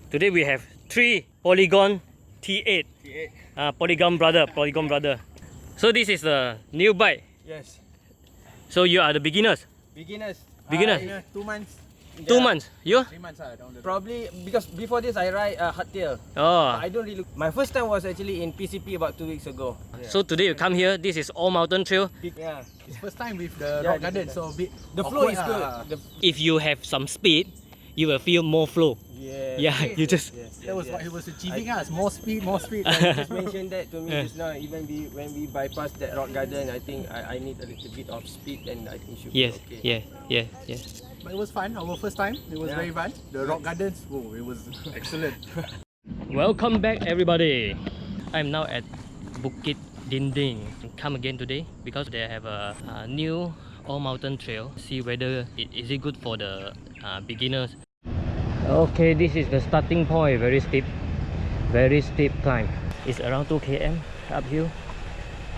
Today we have 3 Polygon T8. Polygon brother. So this is the new bike. Yes. So you are the beginners. Beginners. 2 months. 2 months. You? 3 months. Probably because before this I ride hardtail. Oh. I don't really. My first time was actually in PCP about 2 weeks ago. Yeah. So today you come here. This is all mountain trail. Yeah. It's first time with the rock garden, so a bit The flow is awkward, good. If you have some speed, you will feel more flow. Yeah. Yeah, you just. That was what he was achieving us. More speed. You just mentioned that to me just now. Even when we bypass that rock garden, I think I need a little bit of speed, and I think should Yes. be okay. Yeah. But it was fun. Our first time, it was very fun. The rock gardens, oh, it was excellent. Welcome back, everybody. I'm now at Bukit Dinding. Come again today because they have a new all mountain trail. See whether is it good for the beginners. Okay, this is the starting point. Very steep climb. It's around 2 km uphill.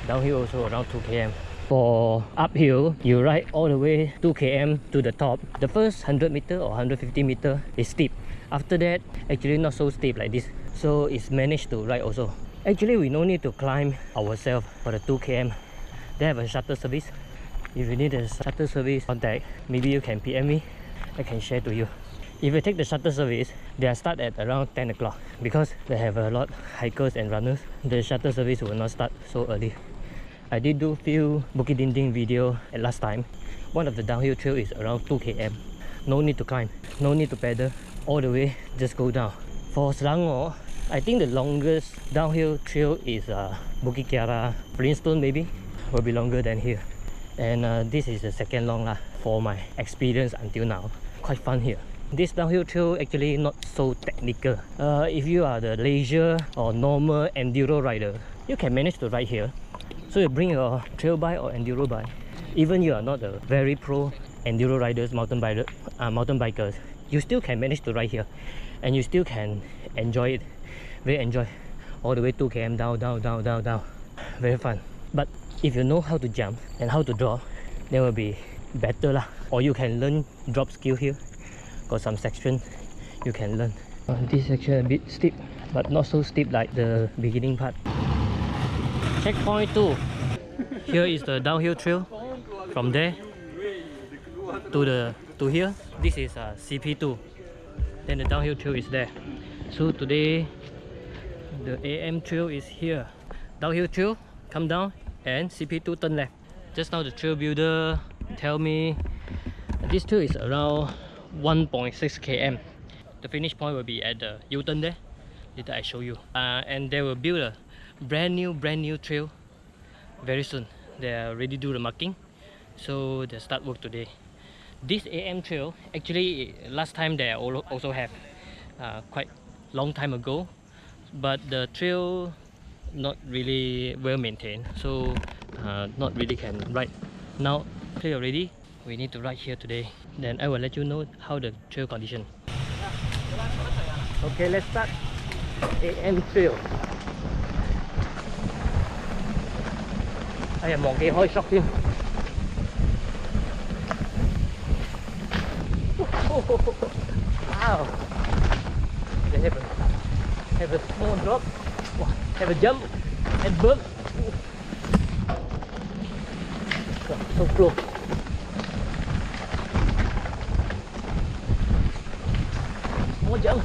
Downhill also around 2 km. For uphill, you ride all the way 2 km to the top. The first 100 meter or 150 meter is steep. After that, actually not so steep like this. So it's managed to ride also. Actually, we no need to climb ourselves for the 2 km. They have a shuttle service. If you need a shuttle service contact, maybe you can PM me. I can share to you. If you take the shuttle service, they start at around 10 o'clock because they have a lot of hikers and runners. The shuttle service will not start so early. I did do few Bukit Dinding video at last time. One of the downhill trail is around 2 km. No need to climb, no need to pedal. All the way, just go down. For Selangor, I think the longest downhill trail is Bukit Kiara, Flintstone maybe, will be longer than here. And this is the second long lah for my experience until now. Quite fun here. This downhill trail actually not so technical. If you are the leisure or normal enduro rider, you can manage to ride here. So you bring your trail bike or enduro bike. Even you are not a very pro enduro riders, mountain bikers, you still can manage to ride here, and you still can enjoy it. Very enjoy. All the way 2 km down. Very fun. But if you know how to jump and how to drop, then will be better lah. Or you can learn drop skill here. Got some section you can learn. This section a bit steep, but not so steep like the beginning part. Checkpoint 2. Here is the downhill trail. From there to here. This is CP2. Then the downhill trail is there. So today the AM trail is here. Downhill trail, come down, and CP2 turn left. Just now the trail builder tell me this trail is around 1.6 km. The finish point will be at the U-turn there. Later I show you. And they will build a brand new trail very soon. They already do the marking, so they start work today. This AM trail, actually last time they also have quite long time ago, but the trail not really well maintained, so not really can ride. Now trail already, we need to ride here today. Then I will let you know how the trail condition. Okay, let's start AM trail. 哎呀，忘記開 shop 添。Wow! They have a small drop, have a jump, and burp. So close. Small jump.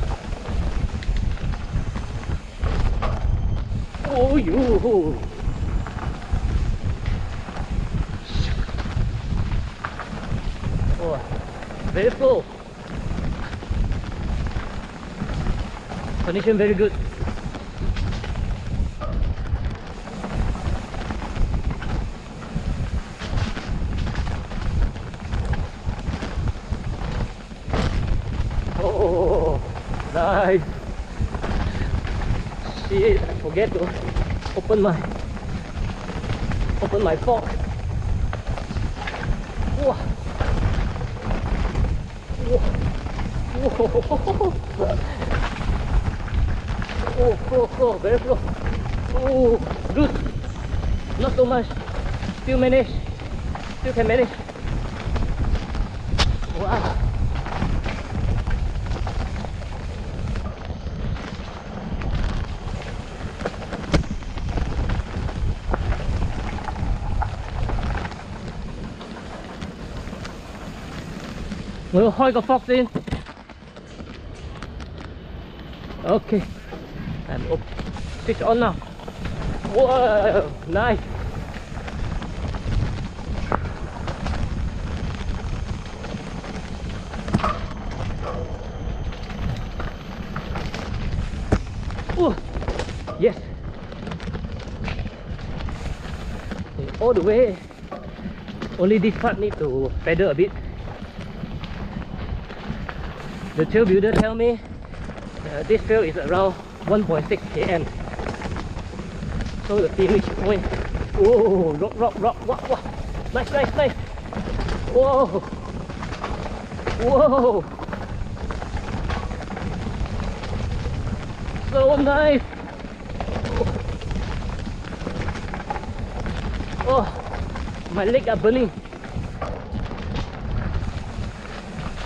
Oh, you! Oh, very slow. Condition very good. Oh, nice. Shit, I forget to open my fork. Whoa. Oh, very slow. Oh, good. Not so much. Still manage. Still can manage. Wow. 我要開個 fog 先。Okay, I'm switch on now. Whoa, nice. Oh, yes. All the way. Only this part need to pedal a bit. The trail builder tell me this trail is around 1.6 km. So the finish point. Oh, rock. Nice. Whoa. Whoa. So nice. Oh, my legs are burning.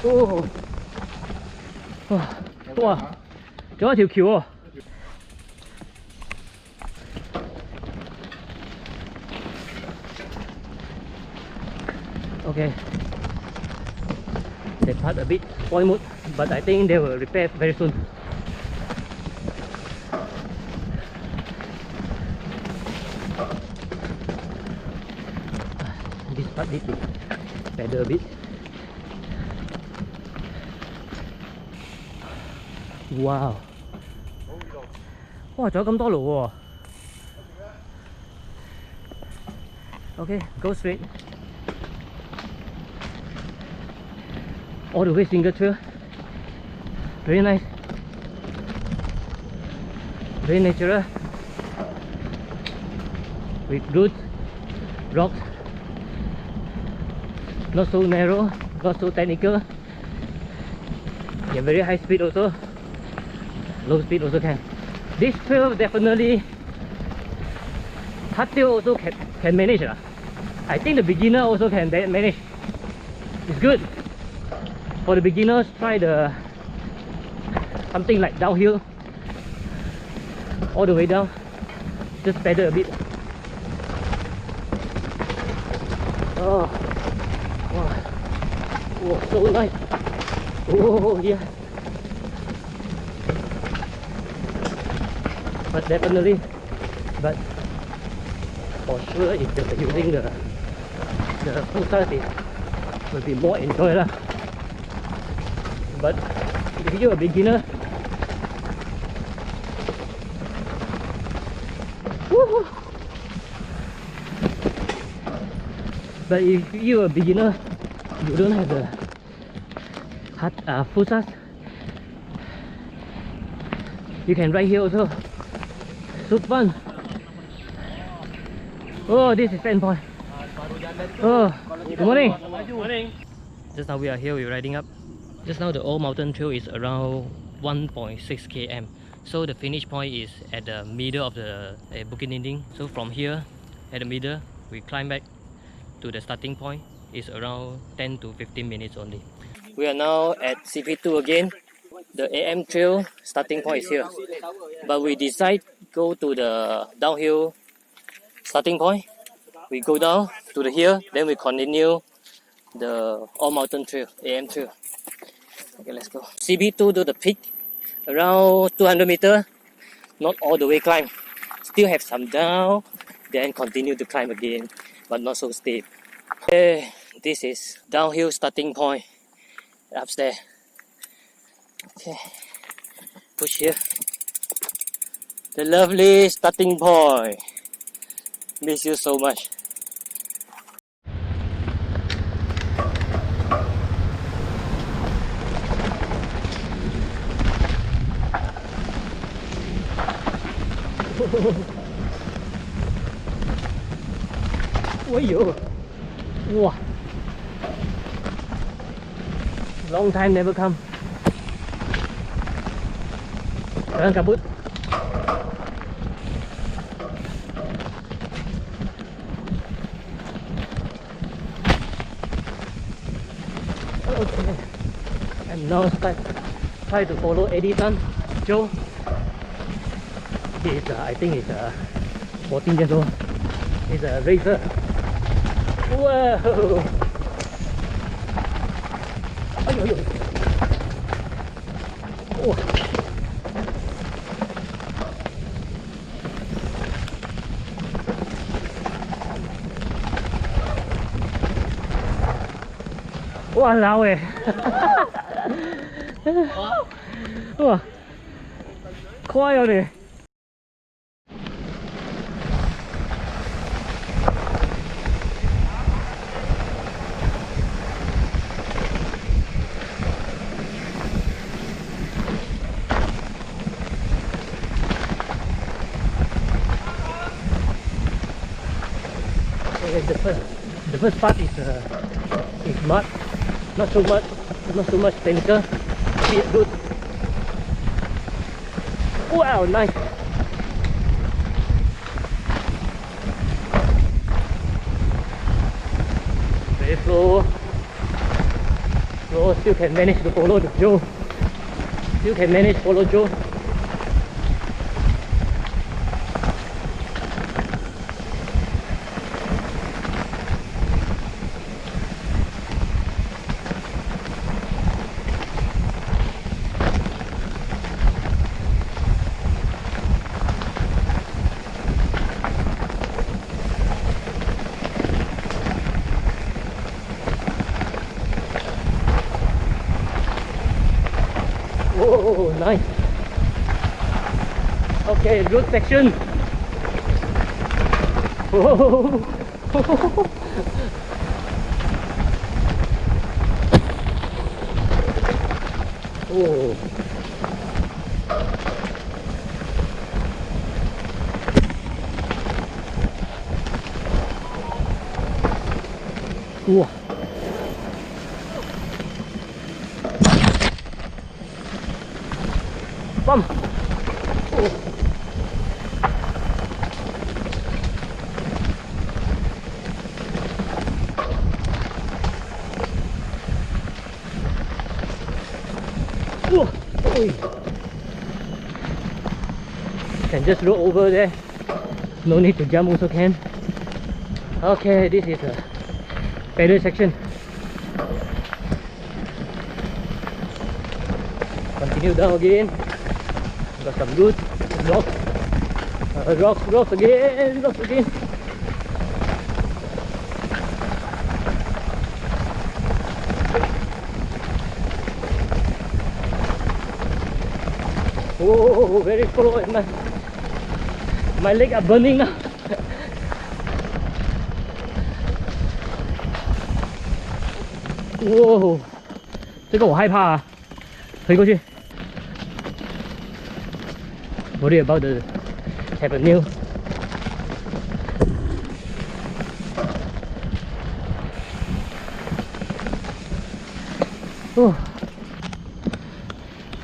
Oh. Wow, 仲有一條橋喎。Okay, that part a bit spoil mood, but I think they will repair very soon. This part need to pedal a bit. Wow! 哇，仲有咁多路喎。Okay, go straight. All the way single trail. Very nice. Very natural. With good rocks. Not so narrow, not so technical. Yeah, very high speed also. Low speed also can. This trail definitely hardtail also can manage. I think the beginner also can manage. It's good. For the beginners, try the something like downhill all the way down. Just pedal a bit. Oh, wow, whoa, so nice. Oh yeah. But definitely, but for sure, if you're using the full size, it will be more enjoyable. But if you're a beginner, woohoo! But if you're a beginner, you don't have the full size, you can ride here also. So fun. Oh, this is endpoint. Oh, good morning. Morning. Just now we are here, we're riding up. Just now the old mountain trail is around 1.6 km. So the finish point is at the middle of the Bukit Dinding. So from here, at the middle, we climb back to the starting point. It's around 10 to 15 minutes only. We are now at CP2 again. The AM trail starting point is here. But we decide go to the downhill starting point. We go down to the hill, then we continue the all mountain trail, AM trail. Okay, let's go. CB2 to the peak, around 200 meters. Not all the way climb. Still have some down, then continue to climb again, but not so steep. Okay, this is downhill starting point. Upstairs. Okay, push here. The lovely starting point. Miss you so much. Ôi dồi. Wow. Long time never come. Jangan kabut. Okay. And now try to follow Eddie Tan, Joe. He is, I think he's 14 years old. He's a racer. Whoa! Ayo, ayo. Oh. Walao eh. Wah. Khoai rồi nè. The first part is mud, not so much technical, feel good. Wow, nice. Very slow, still can manage to follow the Joe. Still can manage to follow Joe. Oh, nice. Okay, good section. Oh. Oh. Wow. Bum. Oh. Oh. Can just roll over there. No need to jump also can. Okay, this is a pedal section. Continue down again. Got some good rocks. Rocks again. Oh, very slow. My legs are burning now. Whoa, 这个我害怕啊，推过去。Worry about the avenue. Oh.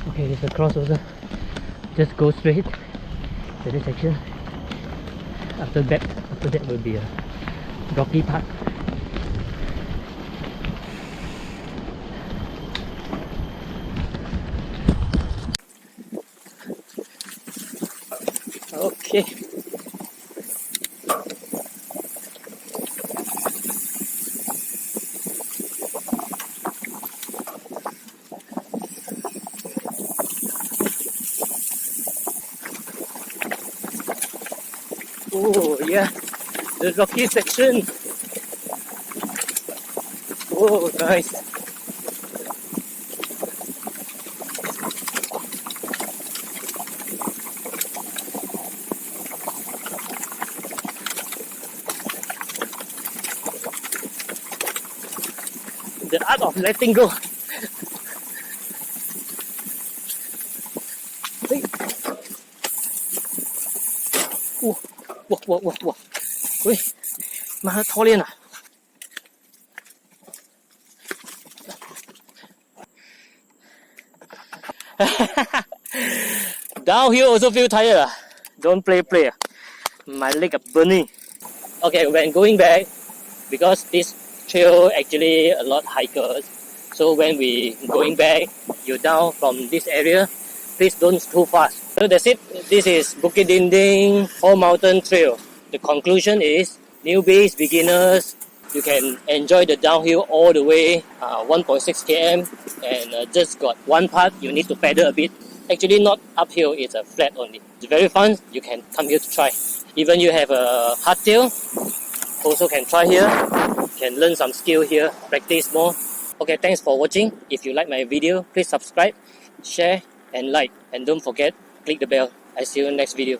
Okay, there's a crossover. Just go straight to this section. After that will be a rocky part. Okay. Oh yeah, the rocky section. Oh, nice. The art of letting go. Wow. 喂，妈的，操练了。Downhill also feel tired. Don't play. My leg are burning. Okay, when going back, because this trail actually a lot hikers. So when we going back, you're down from this area. Please don't too fast. So that's it. This is Bukit Dinding All Mountain Trail. The conclusion is newbies, beginners, You can enjoy the downhill all the way 1.6 km, and just got one part you need to pedal a bit. Actually not uphill, it's a flat only. It's very fun. You can come here to try. Even you have a hardtail, also can try here. Can learn some skill here, practice more. Okay, thanks for watching. If you like my video, please subscribe, share and like, and don't forget, click the bell. I see you in the next video.